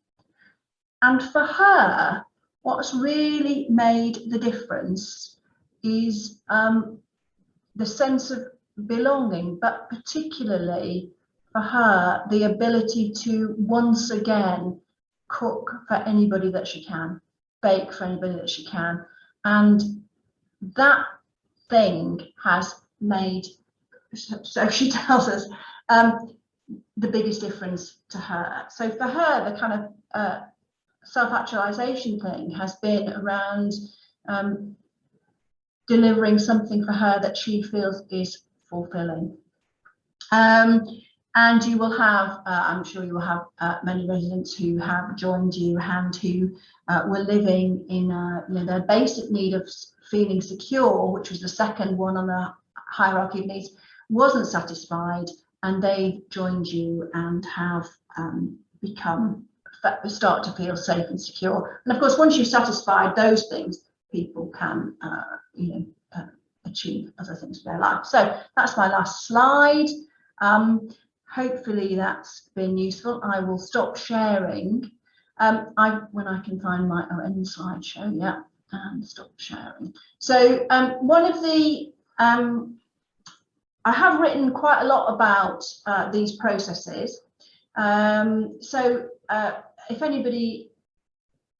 S2: And for her, what's really made the difference is the sense of belonging, but particularly for her, the ability to once again cook for anybody that she can, bake for anybody that she can. And that thing has made, so she tells us, the biggest difference to her. So for her, the kind of self-actualization thing has been around delivering something for her that she feels is fulfilling. And you will have, I'm sure you will have many residents who have joined you and who were living in their basic need of feeling secure, which was the second one on the hierarchy of needs, wasn't satisfied, and they joined you and have start to feel safe and secure. And of course, once you've satisfied those things, people can achieve other things for their life. So that's my last slide. Hopefully that's been useful. I will stop sharing when I can find my end slideshow. Yeah, and stop sharing. So one of the I have written quite a lot about these processes. So if anybody,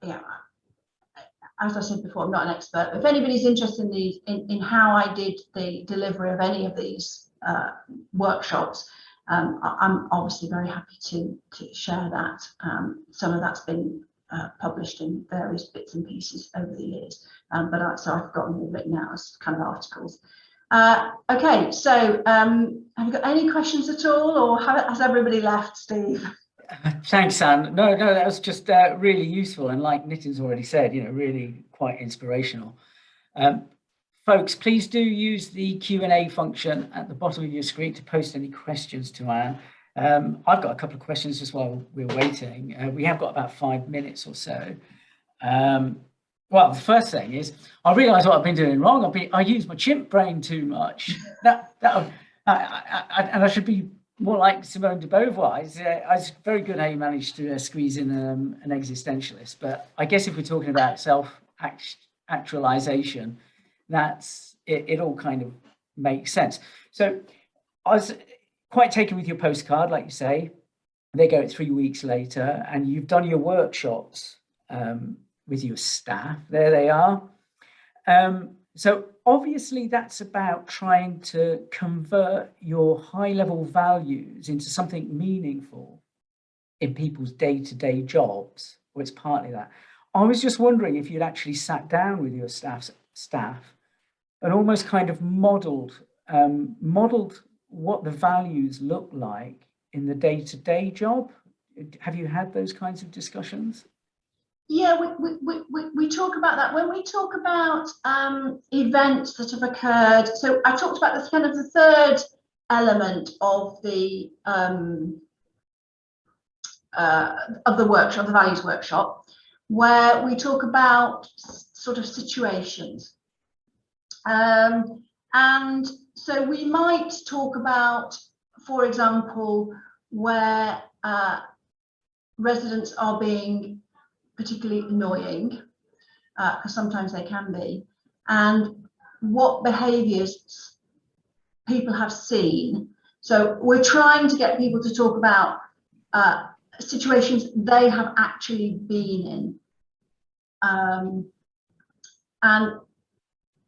S2: as I said before, I'm not an expert, but if anybody's interested in how I did the delivery of any of these workshops, I'm obviously very happy to share that. Some of that's been published in various bits and pieces over the years, so I've got them all written out as kind of articles. Okay, so have you got any questions at all, or has everybody left, Steve?
S1: Thanks, Anne. No, that was just really useful, and like Nitin's already said, really quite inspirational. Folks, please do use the Q&A function at the bottom of your screen to post any questions to Anne. I've got a couple of questions just while we're waiting. We have got about 5 minutes or so. Well, the first thing is, I realise what I've been doing wrong. I use my chimp brain too much. And I should be more like Simone de Beauvoir. It's very good how you managed to squeeze in an existentialist. But I guess if we're talking about self-actualization, that's it all kind of makes sense. So I was quite taken with your postcard, like you say. They go 3 weeks later, and you've done your workshops with your staff. There they are. So obviously that's about trying to convert your high-level values into something meaningful in people's day-to-day jobs, or it's partly that. I was just wondering if you'd actually sat down with your staff and almost kind of modeled what the values look like in the day-to-day job. Have you had those kinds of discussions?
S2: Yeah, we talk about that when we talk about events that have occurred. So I talked about this kind of the third element of the workshop, the values workshop, where we talk about sort of situations. And so we might talk about, for example, where residents are being particularly annoying, because sometimes they can be, and what behaviours people have seen. So we're trying to get people to talk about situations they have actually been in, and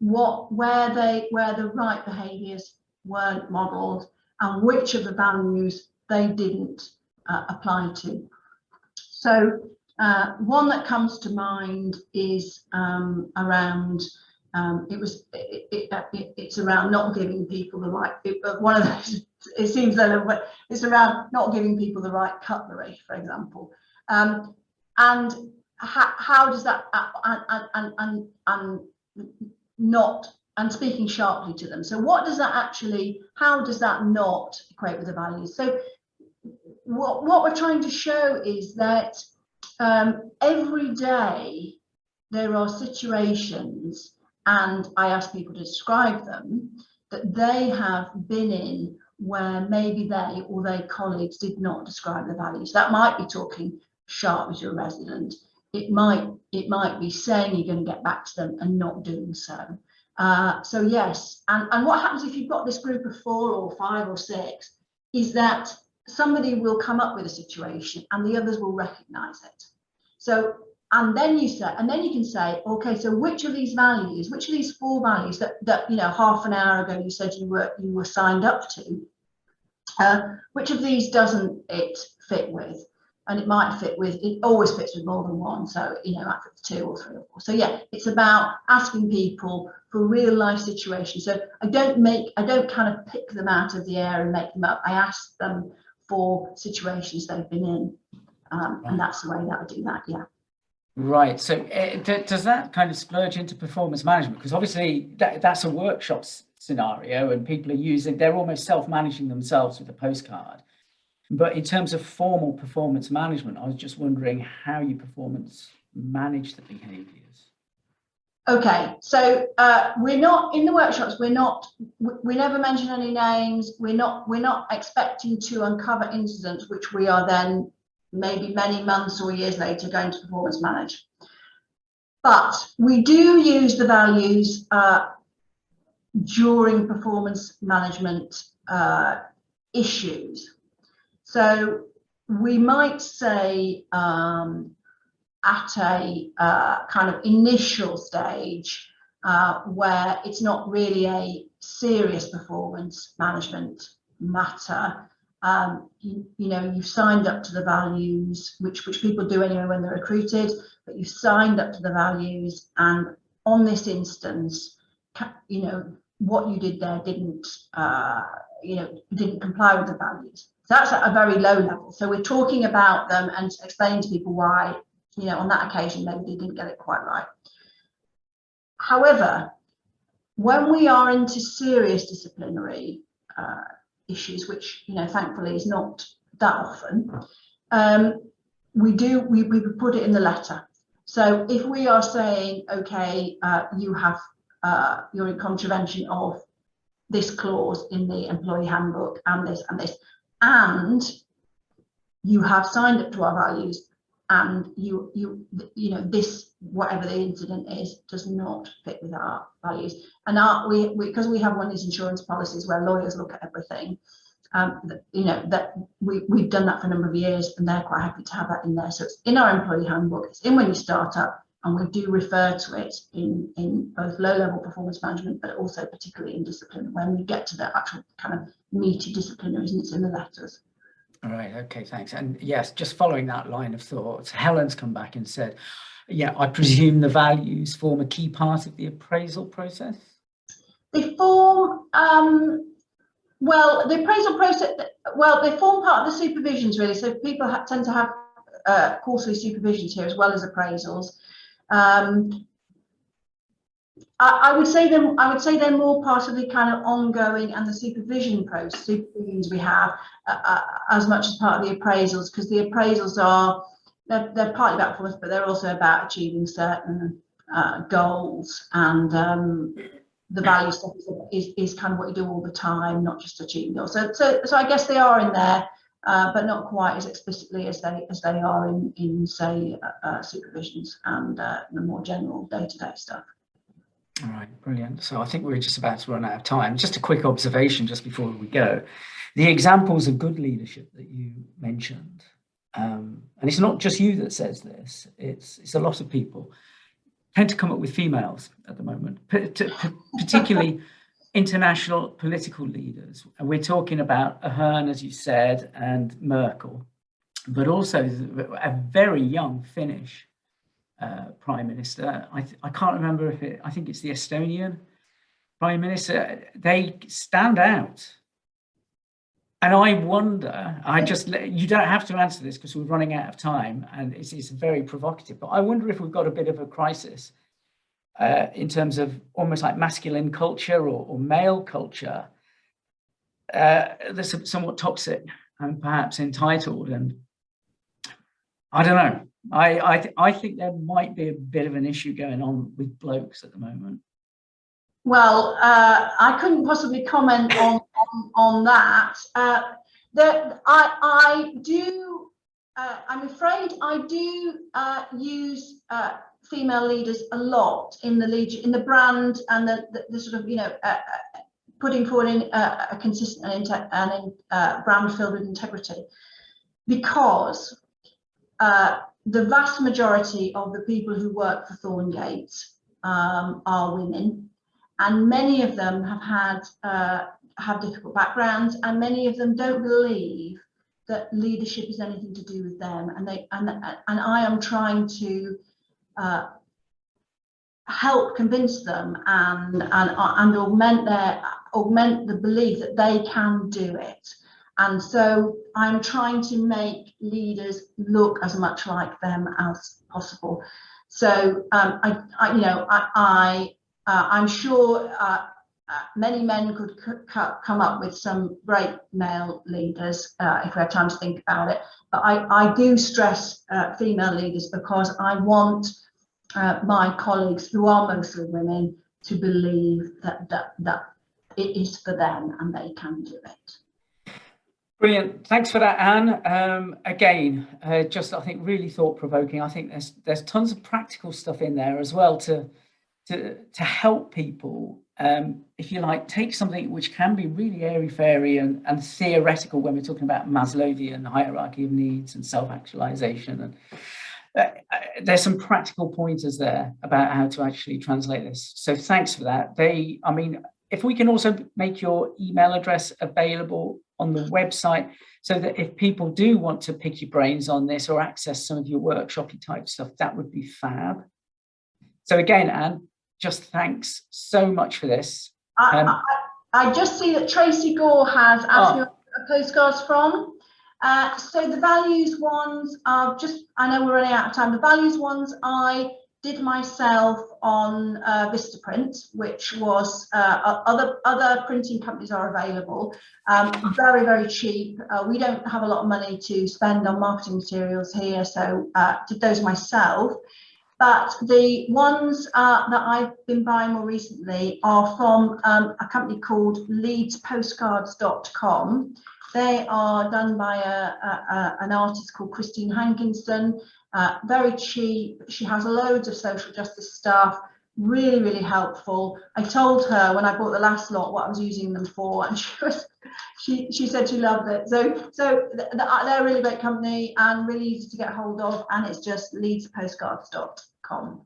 S2: where the right behaviours weren't modelled, and which of the values they didn't apply to. So one that comes to mind is around it's around not giving people the right, one of those, it seems low, but it's around not giving people the right cutlery, for example. And how does that, and speaking sharply to them. So what does that actually, how does that not equate with the values? So what we're trying to show is that every day there are situations, and I ask people to describe them, that they have been in where maybe they or their colleagues did not describe the values. That might be talking sharply to a resident. It might be saying you're going to get back to them and not doing so. So yes, and what happens if you've got this group of 4 or 5 or 6 is that somebody will come up with a situation and the others will recognise it. So, and then you can say, okay, so which of these values, which of these 4 values that you know half an hour ago you said you were signed up to, which of these doesn't it fit with? And it might fit with, it always fits with more than one. So, you know, like 2 or 3 or 4. So yeah, it's about asking people for real life situations. So I don't kind of pick them out of the air and make them up. I ask them for situations they've been in. And that's the way that I do that, yeah.
S1: Right. So does that kind of splurge into performance management? Because obviously that's a workshop scenario and people are they're almost self-managing themselves with a postcard. But in terms of formal performance management, I was just wondering how you performance manage the behaviours.
S2: Okay, so we're not in the workshops. We never mention any names. We're not expecting to uncover incidents which we are then maybe many months or years later going to performance manage. But we do use the values during performance management issues. So we might say at a kind of initial stage where it's not really a serious performance management matter, you know, you've signed up to the values, which people do anyway when they're recruited, but you've signed up to the values, and on this instance, you know, what you did there didn't comply with the values. So that's at a very low level. So we're talking about them and explaining to people why, you know, on that occasion maybe they didn't get it quite right. However, when we are into serious disciplinary issues, which, you know, thankfully is not that often, we put it in the letter. So if we are saying, okay, you're in contravention of this clause in the employee handbook and this and this, and you have signed up to our values, and you know this, whatever the incident is, does not fit with our values. And because we have one of these insurance policies where lawyers look at everything, you know, that we've done that for a number of years, and they're quite happy to have that in there. So it's in our employee handbook, it's in when you start up, and we do refer to it in both low-level performance management, but also particularly in discipline when we get to the actual kind of meaty disciplinaries, and it's in the letters.
S1: All right. Okay, thanks. And yes, just following that line of thought, Helen's come back and said, yeah, I presume the values form a key part of the appraisal process?
S2: They form, well, the appraisal process, well, they form part of the supervisions, really. So people tend to have quarterly supervisions here as well as appraisals. I would say they're more part of the kind of ongoing and the supervisions we have as much as part of the appraisals, because the appraisals they're partly about performance, but they're also about achieving certain goals, and the value stuff is kind of what you do all the time, not just achieving goals. So I guess they are in there, but not quite as explicitly as they are in say supervisions and the more general day-to-day stuff.
S1: All right, brilliant. So I think we're just about to run out of time. Just a quick observation just before we go. The examples of good leadership that you mentioned, and it's not just you that says this, it's a lot of people, tend to come up with females at the moment, particularly international political leaders. And we're talking about Ahern, as you said, and Merkel. but also a very young Finnish Prime Minister. I can't remember if I think it's the Estonian Prime Minister. They stand out. And I wonder, you don't have to answer this because we're running out of time and it's very provocative, but I wonder if we've got a bit of a crisis in terms of almost like masculine culture or male culture that's somewhat toxic and perhaps entitled. And I don't know. I think there might be a bit of an issue going on with blokes at the moment.
S2: Well, I couldn't possibly comment on that. I do. I'm afraid I do use female leaders a lot in the brand and the sort of putting forward a consistent and brand filled with integrity, because the vast majority of the people who work for Thorngate are women. And many of them have difficult backgrounds, and many of them don't believe that leadership is anything to do with them. And I am trying to help convince them and augment the belief that they can do it. And so I'm trying to make leaders look as much like them as possible. So I'm sure many men could come up with some great male leaders if we had time to think about it. But I do stress female leaders because I want my colleagues, who are mostly women, to believe that it is for them and they can do it.
S1: Brilliant. Thanks for that, Anne. Again, just I think really thought-provoking. I think there's tons of practical stuff in there as well to help people, if you like, take something which can be really airy-fairy and theoretical when we're talking about Maslowian hierarchy of needs and self-actualization. And there's some practical pointers there about how to actually translate this. So thanks for that. If we can also make your email address available on the website so that if people do want to pick your brains on this or access some of your workshopy type stuff, that would be fab. So again, Anne, just thanks so much for this.
S2: I just see that Tracy Gore has asked me what postcards from. So the values ones are I know we're running out of time. The values ones I did myself on Vistaprint, which was other printing companies are available. Very, very cheap. We don't have a lot of money to spend on marketing materials here, so did those myself. But the ones that I've been buying more recently are from a company called leadspostcards.com. They are done by an artist called Christine Hankinson. Very cheap. She has loads of social justice stuff. Really, really helpful. I told her when I bought the last lot what I was using them for, and she said she loved it. So they're a really great company and really easy to get hold of, and it's just leadspostcards.com.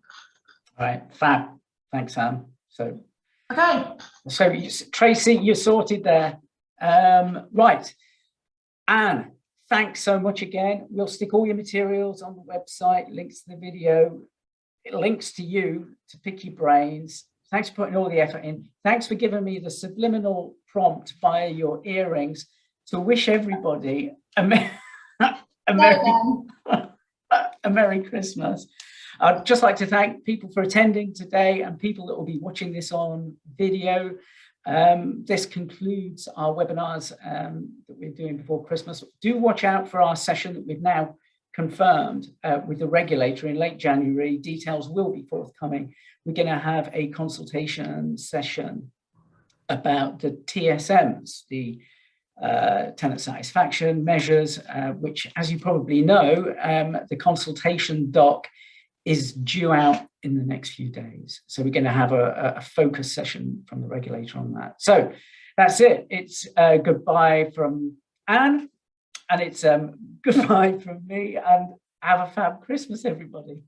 S1: All right, fab. Thanks, Anne. So Tracy, you're sorted there. Right, Anne, thanks so much again. We'll stick all your materials on the website, links to the video, links to you to pick your brains. Thanks for putting all the effort in. Thanks for giving me the subliminal prompt via your earrings to wish everybody a Merry Christmas. I'd just like to thank people for attending today and people that will be watching this on video. This concludes our webinars that we're doing before Christmas. Do watch out for our session that we've now confirmed with the regulator in late January. Details will be forthcoming. We're going to have a consultation session about the TSMs, the tenant satisfaction measures, which, as you probably know, the consultation doc is due out in the next few days. So we're going to have a focus session from the regulator on that. So that's it. It's goodbye from Anne, and it's goodbye from me, and have a fab Christmas, everybody.